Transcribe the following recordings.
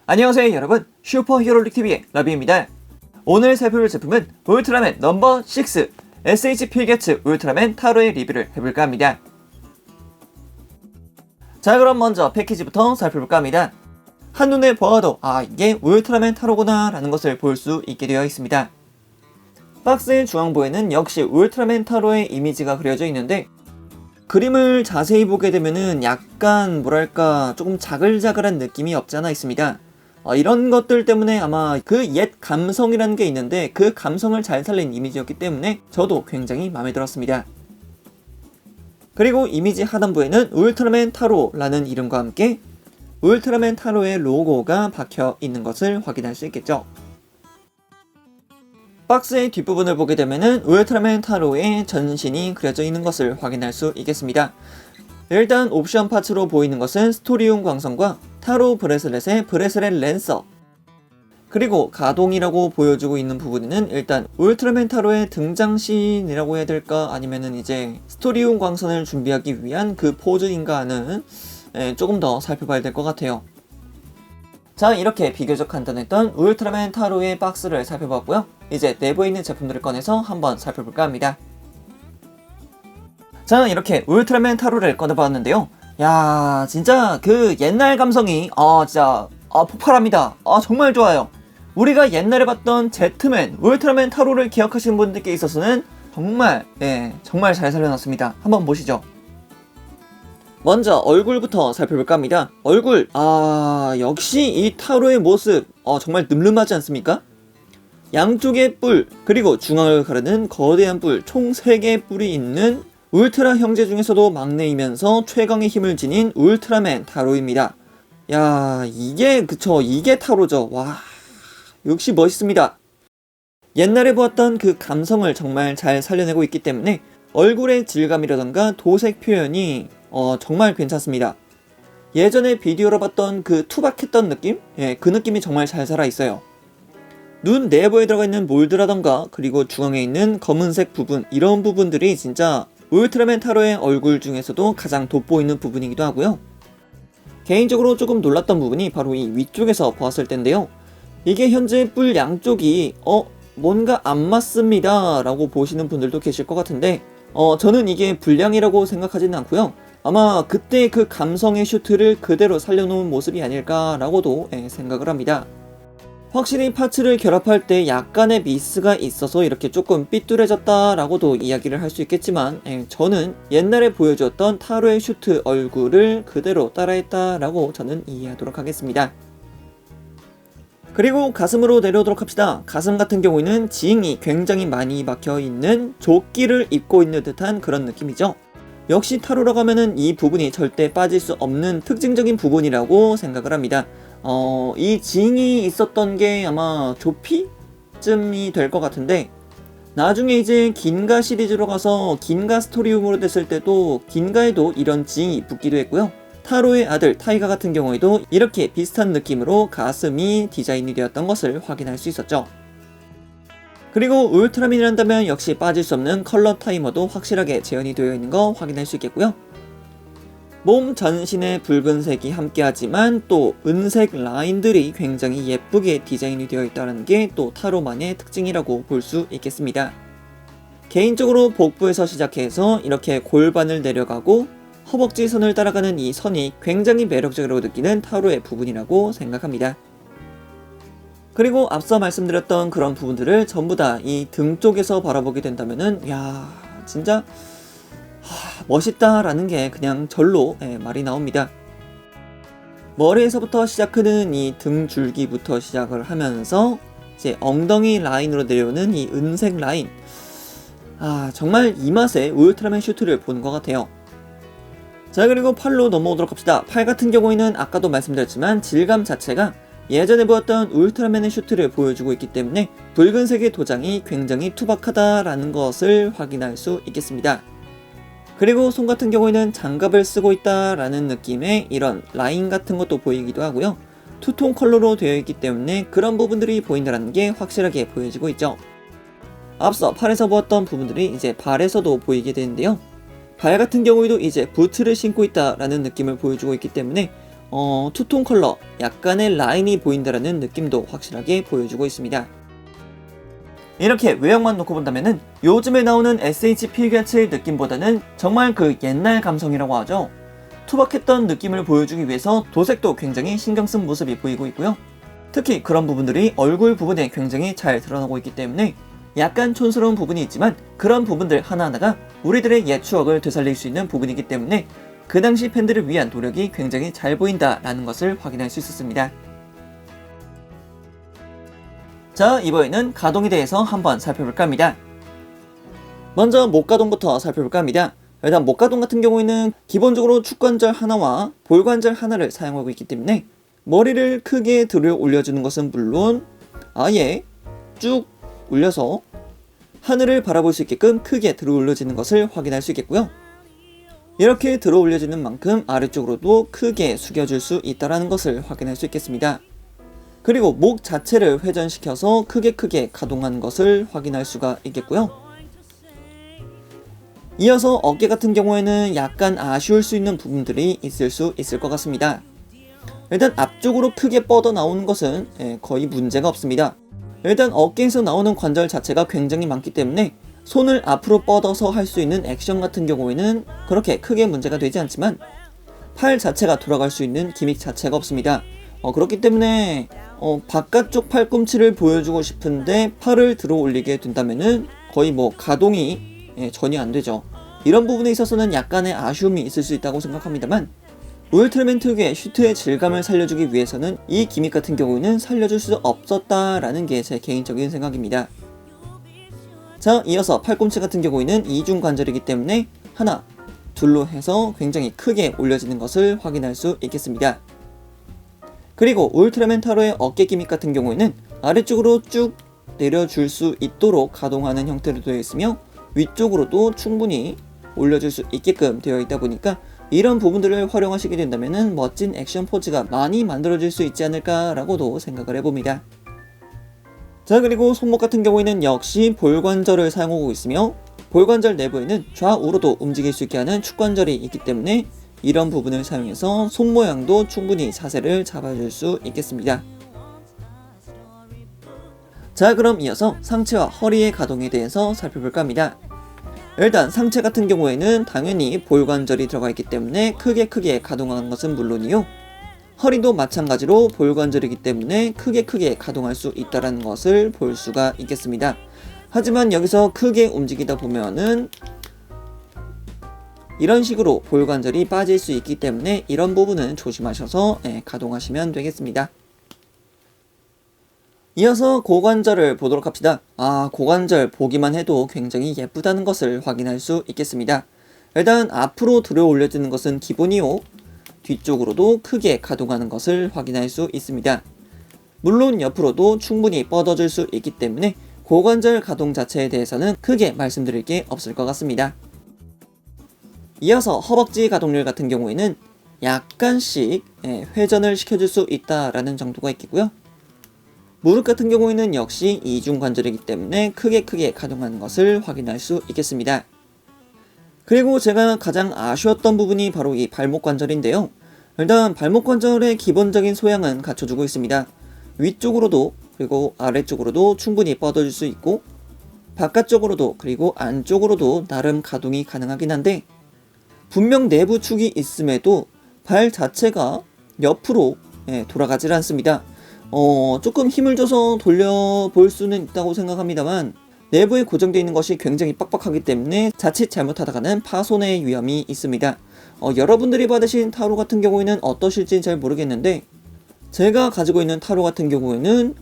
안녕하세요 여러분, 슈퍼히어로릭TV의 라비입니다. 오늘 살펴볼 제품은 울트라맨 넘버 6 SH 필게츠 울트라맨 타로의 리뷰를 해볼까 합니다. 자, 그럼 먼저 패키지부터 살펴볼까 합니다. 한눈에 보아도 이게 울트라맨 타로구나 라는 것을 볼 수 있게 되어 있습니다. 박스의 중앙부에는 역시 울트라맨 타로의 이미지가 그려져 있는데, 그림을 자세히 보게 되면은 약간 뭐랄까 조금 자글자글한 느낌이 없지 않아 있습니다. 이런 것들 때문에 아마 그 옛 감성이라는 게 있는데 그 감성을 잘 살린 이미지였기 때문에 저도 굉장히 마음에 들었습니다. 그리고 이미지 하단부에는 울트라맨 타로라는 이름과 함께 울트라맨 타로의 로고가 박혀 있는 것을 확인할 수 있겠죠. 박스의 뒷부분을 보게 되면은 울트라맨 타로의 전신이 그려져 있는 것을 확인할 수 있겠습니다. 일단 옵션 파츠로 보이는 것은 스토리움 광선과 타로 브레슬렛의 브레슬렛 랜서, 그리고 가동이라고 보여주고 있는 부분에는 일단 울트라맨 타로의 등장신이라고 해야 될까, 아니면은 이제 스토리움 광선을 준비하기 위한 그 포즈인가 하는 조금 더 살펴봐야 될 것 같아요. 자, 이렇게 비교적 간단했던 울트라맨 타로의 박스를 살펴봤고요. 이제 내부에 있는 제품들을 꺼내서 한번 살펴볼까 합니다. 자, 이렇게 울트라맨 타로를 꺼내봤는데요. 야, 진짜 그 옛날 감성이 진짜 폭발합니다. 정말 좋아요. 우리가 옛날에 봤던 제트맨, 울트라맨 타로를 기억하시는 분들께 있어서는 정말 정말 잘 살려놨습니다. 한번 보시죠. 먼저 얼굴부터 살펴볼까 합니다. 얼굴, 역시 이 타로의 모습 정말 늠름하지 않습니까? 양쪽에 뿔, 그리고 중앙을 가르는 거대한 뿔, 총 3개의 뿔이 있는 울트라 형제 중에서도 막내이면서 최강의 힘을 지닌 울트라맨 타로입니다. 야, 이게 타로죠. 와, 역시 멋있습니다. 옛날에 보았던 그 감성을 정말 잘 살려내고 있기 때문에 얼굴의 질감이라던가 도색 표현이 정말 괜찮습니다. 예전에 비디오로 봤던 그 투박했던 느낌? 그 느낌이 정말 잘 살아있어요. 눈 내부에 들어가 있는 몰드라던가, 그리고 중앙에 있는 검은색 부분, 이런 부분들이 진짜 울트라맨 타로의 얼굴 중에서도 가장 돋보이는 부분이기도 하고요. 개인적으로 조금 놀랐던 부분이 바로 이 위쪽에서 보았을 텐데요. 이게 현재 뿔 양쪽이 뭔가 안 맞습니다 라고 보시는 분들도 계실 것 같은데, 저는 이게 불량이라고 생각하지는 않고요. 아마 그때 그 감성의 슈트를 그대로 살려놓은 모습이 아닐까라고도 생각을 합니다. 확실히 파츠를 결합할 때 약간의 미스가 있어서 이렇게 조금 삐뚤어졌다라고도 이야기를 할 수 있겠지만, 저는 옛날에 보여주었던 타로의 슈트 얼굴을 그대로 따라했다라고 저는 이해하도록 하겠습니다. 그리고 가슴으로 내려오도록 합시다. 가슴 같은 경우에는 징이 굉장히 많이 박혀있는 조끼를 입고 있는 듯한 그런 느낌이죠. 역시 타로라고 하면은 이 부분이 절대 빠질 수 없는 특징적인 부분이라고 생각을 합니다. 이 징이 있었던 게 아마 조피쯤이 될 것 같은데, 나중에 이제 긴가 시리즈로 가서 긴가 스토리움으로 됐을 때도 긴가에도 이런 징이 붙기도 했고요. 타로의 아들 타이가 같은 경우에도 이렇게 비슷한 느낌으로 가슴이 디자인이 되었던 것을 확인할 수 있었죠. 그리고 울트라맨이란다면 역시 빠질 수 없는 컬러 타이머도 확실하게 재현이 되어 있는 거 확인할 수 있겠고요. 몸 전신에 붉은색이 함께하지만 또 은색 라인들이 굉장히 예쁘게 디자인이 되어 있다는 게 또 타로만의 특징이라고 볼 수 있겠습니다. 개인적으로 복부에서 시작해서 이렇게 골반을 내려가고 허벅지 선을 따라가는 이 선이 굉장히 매력적으로 느끼는 타로의 부분이라고 생각합니다. 그리고 앞서 말씀드렸던 그런 부분들을 전부 다 이 등 쪽에서 바라보게 된다면은, 야, 진짜 멋있다라는 게 그냥 절로 말이 나옵니다. 머리에서부터 시작하는 이 등 줄기부터 시작을 하면서 이제 엉덩이 라인으로 내려오는 이 은색 라인, 정말 이 맛에 울트라맨 슈트를 보는 것 같아요. 자, 그리고 팔로 넘어오도록 합시다. 팔 같은 경우에는 아까도 말씀드렸지만 질감 자체가 예전에 보았던 울트라맨의 슈트를 보여주고 있기 때문에 붉은색의 도장이 굉장히 투박하다라는 것을 확인할 수 있겠습니다. 그리고 손 같은 경우에는 장갑을 쓰고 있다라는 느낌의 이런 라인 같은 것도 보이기도 하고요. 투톤 컬러로 되어 있기 때문에 그런 부분들이 보인다는 게 확실하게 보여지고 있죠. 앞서 팔에서 보았던 부분들이 이제 발에서도 보이게 되는데요. 발 같은 경우에도 이제 부츠를 신고 있다라는 느낌을 보여주고 있기 때문에 투톤 컬러, 약간의 라인이 보인다라는 느낌도 확실하게 보여주고 있습니다. 이렇게 외형만 놓고 본다면은 요즘에 나오는 SH 필기아7 느낌보다는 정말 그 옛날 감성이라고 하죠. 투박했던 느낌을 보여주기 위해서 도색도 굉장히 신경 쓴 모습이 보이고 있고요. 특히 그런 부분들이 얼굴 부분에 굉장히 잘 드러나고 있기 때문에 약간 촌스러운 부분이 있지만 그런 부분들 하나하나가 우리들의 옛 추억을 되살릴 수 있는 부분이기 때문에 그 당시 팬들을 위한 노력이 굉장히 잘 보인다라는 것을 확인할 수 있었습니다. 자, 이번에는 가동에 대해서 한번 살펴볼까 합니다. 먼저 목 가동부터 살펴볼까 합니다. 일단 목 가동 같은 경우에는 기본적으로 축관절 하나와 볼관절 하나를 사용하고 있기 때문에 머리를 크게 들어 올려주는 것은 물론 아예 쭉 올려서 하늘을 바라볼 수 있게끔 크게 들어 올려지는 것을 확인할 수 있겠고요. 이렇게 들어 올려지는 만큼 아래쪽으로도 크게 숙여줄 수 있다는 것을 확인할 수 있겠습니다. 그리고 목 자체를 회전시켜서 크게 가동하는 것을 확인할 수가 있겠고요. 이어서 어깨 같은 경우에는 약간 아쉬울 수 있는 부분들이 있을 수 있을 것 같습니다. 일단 앞쪽으로 크게 뻗어 나오는 것은 거의 문제가 없습니다. 일단 어깨에서 나오는 관절 자체가 굉장히 많기 때문에 손을 앞으로 뻗어서 할 수 있는 액션 같은 경우에는 그렇게 크게 문제가 되지 않지만 팔 자체가 돌아갈 수 있는 기믹 자체가 없습니다. 그렇기 때문에 바깥쪽 팔꿈치를 보여주고 싶은데 팔을 들어 올리게 된다면은 거의 뭐 가동이 전혀 안 되죠. 이런 부분에 있어서는 약간의 아쉬움이 있을 수 있다고 생각합니다만 울트라맨 특유의 슈트의 질감을 살려주기 위해서는 이 기믹 같은 경우는 살려줄 수 없었다라는 게 제 개인적인 생각입니다. 자, 이어서 팔꿈치 같은 경우에는 이중 관절이기 때문에 하나, 둘로 해서 굉장히 크게 올려지는 것을 확인할 수 있겠습니다. 그리고 울트라맨 타로의 어깨 기믹 같은 경우에는 아래쪽으로 쭉 내려줄 수 있도록 가동하는 형태로 되어 있으며 위쪽으로도 충분히 올려줄 수 있게끔 되어 있다 보니까 이런 부분들을 활용하시게 된다면 멋진 액션 포즈가 많이 만들어질 수 있지 않을까라고도 생각을 해봅니다. 자, 그리고 손목 같은 경우에는 역시 볼관절을 사용하고 있으며 볼관절 내부에는 좌우로도 움직일 수 있게 하는 축관절이 있기 때문에 이런 부분을 사용해서 손 모양도 충분히 자세를 잡아줄 수 있겠습니다. 자, 그럼 이어서 상체와 허리의 가동에 대해서 살펴볼까 합니다. 일단 상체 같은 경우에는 당연히 볼관절이 들어가 있기 때문에 크게 가동하는 것은 물론이요. 허리도 마찬가지로 볼관절이기 때문에 크게 가동할 수 있다는 것을 볼 수가 있겠습니다. 하지만 여기서 크게 움직이다 보면은 이런 식으로 볼관절이 빠질 수 있기 때문에 이런 부분은 조심하셔서 가동하시면 되겠습니다. 이어서 고관절을 보도록 합시다. 고관절 보기만 해도 굉장히 예쁘다는 것을 확인할 수 있겠습니다. 일단 앞으로 들어 올려지는 것은 기본이요. 뒤쪽으로도 크게 가동하는 것을 확인할 수 있습니다. 물론 옆으로도 충분히 뻗어줄 수 있기 때문에 고관절 가동 자체에 대해서는 크게 말씀드릴 게 없을 것 같습니다. 이어서 허벅지 가동률 같은 경우에는 약간씩 회전을 시켜줄 수 있다라는 정도가 있겠고요. 무릎 같은 경우에는 역시 이중 관절이기 때문에 크게 가동하는 것을 확인할 수 있겠습니다. 그리고 제가 가장 아쉬웠던 부분이 바로 이 발목 관절인데요. 일단 발목 관절의 기본적인 소양은 갖춰주고 있습니다. 위쪽으로도 그리고 아래쪽으로도 충분히 뻗어줄 수 있고 바깥쪽으로도 그리고 안쪽으로도 나름 가동이 가능하긴 한데 분명 내부 축이 있음에도 발 자체가 옆으로 돌아가질 않습니다. 조금 힘을 줘서 돌려볼 수는 있다고 생각합니다만 내부에 고정되어 있는 것이 굉장히 빡빡하기 때문에 자칫 잘못하다가는 파손의 위험이 있습니다. 여러분들이 받으신 타로 같은 경우에는 어떠실지 잘 모르겠는데 제가 가지고 있는 타로 같은 경우에는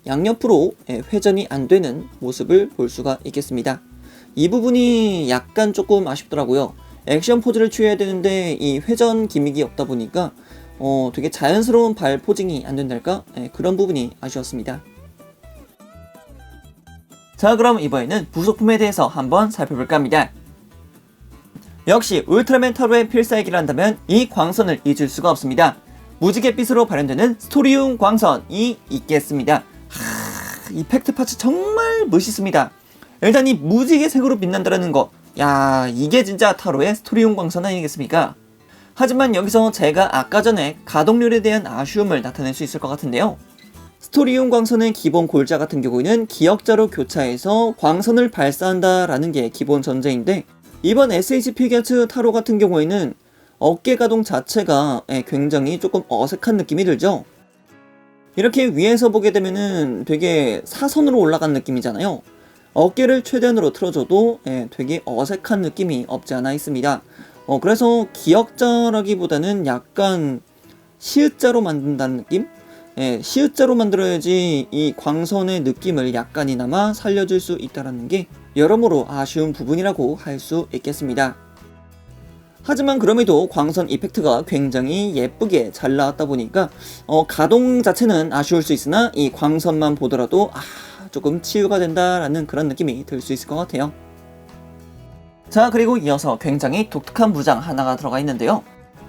양옆으로 회전이 안 되는 모습을 볼 수가 있겠습니다. 이 부분이 약간 조금 아쉽더라고요. 액션 포즈를 취해야 되는데 이 회전 기믹이 없다 보니까 되게 자연스러운 발 포징이 안 된달까? 그런 부분이 아쉬웠습니다. 자, 그럼 이번에는 부속품에 대해서 한번 살펴볼까 합니다. 역시 울트라맨 타로의 필살기를 한다면 이 광선을 잊을 수가 없습니다. 무지갯빛으로 발현되는 스토리움 광선이 있겠습니다. 이펙트 파츠 정말 멋있습니다. 일단 이 무지개 색으로 빛난다는 거, 이게 진짜 타로의 스토리움 광선 아니겠습니까? 하지만 여기서 제가 아까 전에 가동률에 대한 아쉬움을 나타낼 수 있을 것 같은데요. 스토리용 광선의 기본 골자 같은 경우에는 기역자로 교차해서 광선을 발사한다라는 게 기본 전제인데, 이번 SH 피겨츠 타로 같은 경우에는 어깨 가동 자체가 굉장히 조금 어색한 느낌이 들죠. 이렇게 위에서 보게 되면은 되게 사선으로 올라간 느낌이잖아요. 어깨를 최대한으로 틀어줘도 되게 어색한 느낌이 없지 않아 있습니다. 그래서 기역자라기보다는 약간 시읒자로 만든다는 느낌? 시읒자로 만들어야지 이 광선의 느낌을 약간이나마 살려줄 수 있다는 게 여러모로 아쉬운 부분이라고 할 수 있겠습니다. 하지만 그럼에도 광선 이펙트가 굉장히 예쁘게 잘 나왔다 보니까 가동 자체는 아쉬울 수 있으나 이 광선만 보더라도 조금 치유가 된다라는 그런 느낌이 들 수 있을 것 같아요. 자, 그리고 이어서 굉장히 독특한 무장 하나가 들어가 있는데요.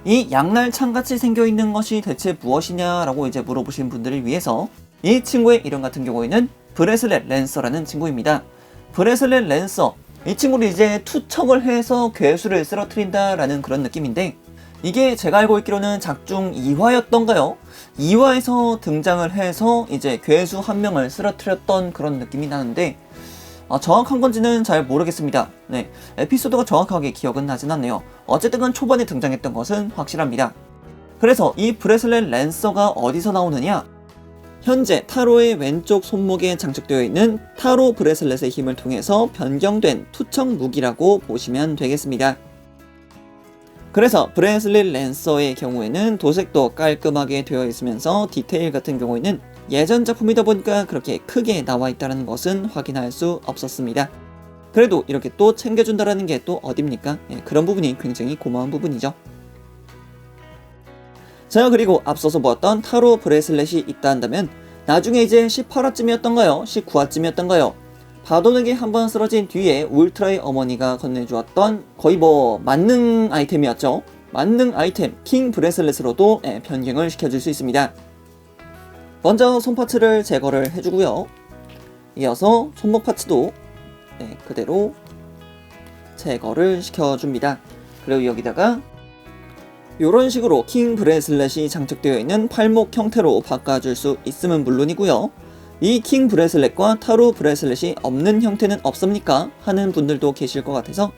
이 양날창같이 생겨있는 것이 대체 무엇이냐라고 이제 물어보신 분들을 위해서 이 친구의 이름 같은 경우에는 브레슬렛 랜서라는 친구입니다. 브레슬렛 랜서, 이 친구를 이제 투척을 해서 괴수를 쓰러뜨린다라는 그런 느낌인데, 이게 제가 알고 있기로는 작중 2화였던가요? 2화에서 등장을 해서 이제 괴수 한 명을 쓰러뜨렸던 그런 느낌이 나는데, 정확한 건지는 잘 모르겠습니다. 네, 에피소드가 정확하게 기억은 나진 않네요. 어쨌든 간 초반에 등장했던 것은 확실합니다. 그래서 이 브레슬렛 랜서가 어디서 나오느냐? 현재 타로의 왼쪽 손목에 장착되어 있는 타로 브레슬렛의 힘을 통해서 변경된 투척 무기라고 보시면 되겠습니다. 그래서 브레슬렛 랜서의 경우에는 도색도 깔끔하게 되어 있으면서 디테일 같은 경우에는 예전 작품이다 보니까 그렇게 크게 나와 있다는 것은 확인할 수 없었습니다. 그래도 이렇게 또 챙겨준다라는 게 또 어딥니까? 그런 부분이 굉장히 고마운 부분이죠. 자, 그리고 앞서서 보았던 타로 브레슬렛이 있다 한다면 나중에 이제 18화쯤이었던가요? 19화쯤이었던가요? 바도에게 한번 쓰러진 뒤에 울트라의 어머니가 건네주었던 거의 만능 아이템이었죠. 만능 아이템 킹 브레슬렛으로도 변경을 시켜줄 수 있습니다. 먼저 손 파츠를 제거를 해주고요. 이어서 손목 파츠도 그대로 제거를 시켜줍니다. 그리고 여기다가 이런 식으로 킹 브레슬렛이 장착되어 있는 팔목 형태로 바꿔줄 수 있음은 물론이고요. 이 킹 브레슬렛과 타로 브레슬렛이 없는 형태는 없습니까? 하는 분들도 계실 것 같아서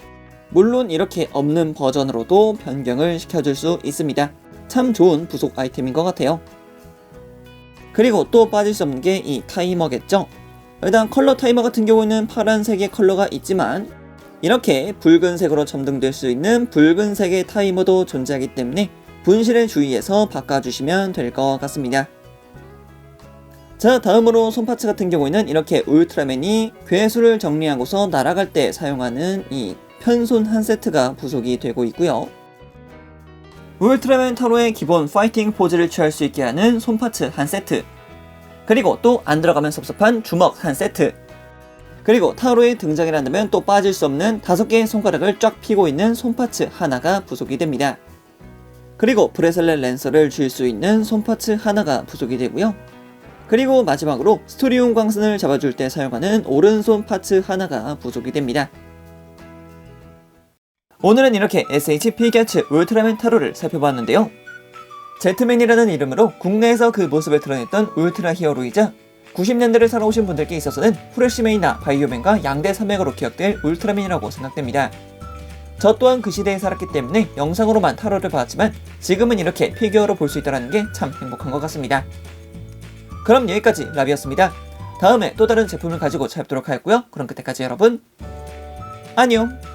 물론 이렇게 없는 버전으로도 변경을 시켜줄 수 있습니다. 참 좋은 부속 아이템인 것 같아요. 그리고 또 빠질 수 없는 게 이 타이머겠죠. 일단 컬러 타이머 같은 경우는 파란색의 컬러가 있지만 이렇게 붉은색으로 점등될 수 있는 붉은색의 타이머도 존재하기 때문에 분실에 주의해서 바꿔주시면 될 것 같습니다. 자, 다음으로 손파츠 같은 경우에는 이렇게 울트라맨이 괴수를 정리하고서 날아갈 때 사용하는 이 편손 한 세트가 부속이 되고 있고요. 울트라맨 타로의 기본 파이팅 포즈를 취할 수 있게 하는 손파츠 한 세트, 그리고 또 안 들어가면 섭섭한 주먹 한 세트, 그리고 타로에 등장이란다면 또 빠질 수 없는 5개의 손가락을 쫙 펴고 있는 손파츠 하나가 부속이 됩니다. 그리고 브레슬렛 랜서를 줄 수 있는 손파츠 하나가 부속이 되고요. 그리고 마지막으로 스토리용 광선을 잡아줄 때 사용하는 오른손 파츠 하나가 부속이 됩니다. 오늘은 이렇게 SH 피겨츠 울트라맨 타로를 살펴봤는데요. 제트맨이라는 이름으로 국내에서 그 모습을 드러냈던 울트라 히어로이자 90년대를 살아오신 분들께 있어서는 후레쉬맨이나 바이오맨과 양대 산맥으로 기억될 울트라맨이라고 생각됩니다. 저 또한 그 시대에 살았기 때문에 영상으로만 타로를 봤지만 지금은 이렇게 피규어로 볼 수 있다는 게 참 행복한 것 같습니다. 그럼 여기까지 라비였습니다. 다음에 또 다른 제품을 가지고 찾아뵙도록 하겠고요. 그럼 그때까지 여러분 안녕!